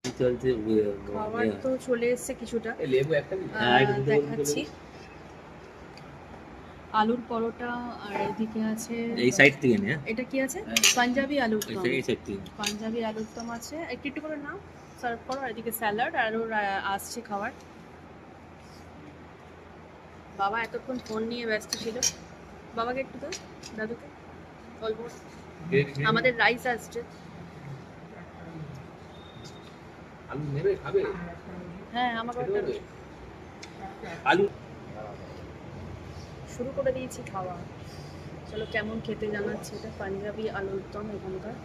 চলছে খাবার তো চলে এসছে কিছুটা, লেবু একটা দেখাচ্ছি। আলুর পরোটা, আর এদিকে আছে এই সাইড থেকে নে। এটা কি আছে? পাঞ্জাবি আলুর দম। এই সাইড থেকে পাঞ্জাবি আলুর দম আছে, একটু একটু করে নাও, সার্ভ করো। আর এদিকে স্যালাড, আর ওর আসছে খাবার। বাবা এতক্ষণ ফোন নিয়ে ব্যস্ত ছিল। বাবাকে একটু দাও, দাদুকে অল্প। আমাদের রাইস আসছে। আলু নেবে খাবে? হ্যাঁ, আমার খেতে বাবা পারবে? আলু শুরু করে দিয়েছি খাওয়া। চলো কেমন খেতে জানাচ্ছি। এটা পাঞ্জাবি আলুর দম এখানকার।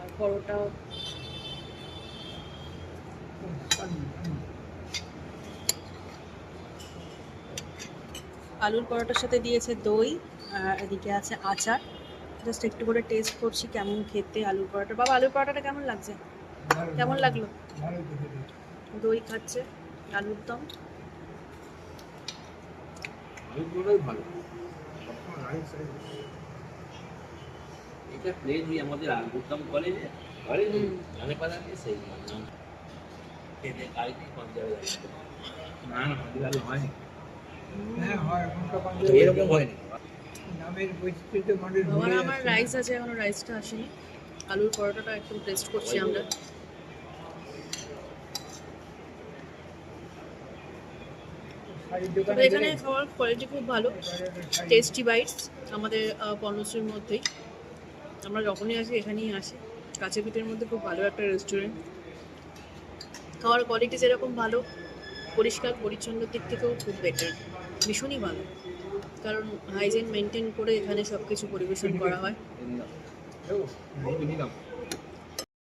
আর পরোটা, আলুর পরোটার সাথে দিয়েছে দই, আর এদিকে আছে আচার। জাস্ট একটু করে টেস্ট করছি কেমন খেতে আলুর পরোটা। বাবা আলুর পরোটাটা কেমন লাগছে? কেমন লাগলো? দই খাচ্ছে, আলুর দম। আলুগুলোই ভালো। এটা প্লেন দিয়ে আমাদের আলুর দম করে যে ঘরে জানে পাতা দিয়ে সেই নাম খেতে কালকে পঞ্জাবে না না পঞ্জাবে হয়নি। হ্যাঁ হয়, এরকম হয়নি। নামের বৈচিত্র্য মানুষ বাবার ভুলে আমার যাচ্ছে। রাইস আছে, এখনো রাইসটা আসেনি। আলুর পরোটাটা একটু টেস্ট করছি আমরা। শাড়ির তবে দোকানে এখানে গেলে খাওয়ার কোয়ালিটি খুব ভালো, শাড়ি টেস্টি বাইটস। আমাদের পর্ণশ্রীর মধ্যেই আমরা যখনই আসি এখানেই আসি। কাছে পিঠের মধ্যে খুব ভালো একটা রেস্টুরেন্ট। খাওয়ার কোয়ালিটি যেরকম ভালো, পরিষ্কার পরিচ্ছন্নর দিক থেকেও খুব বেটার, ভীষণই ভালো। কারণ হাইজিন মেনটেন করে এখানে সব কিছু পরিবেশন করা হয়। নিলাম নিলাম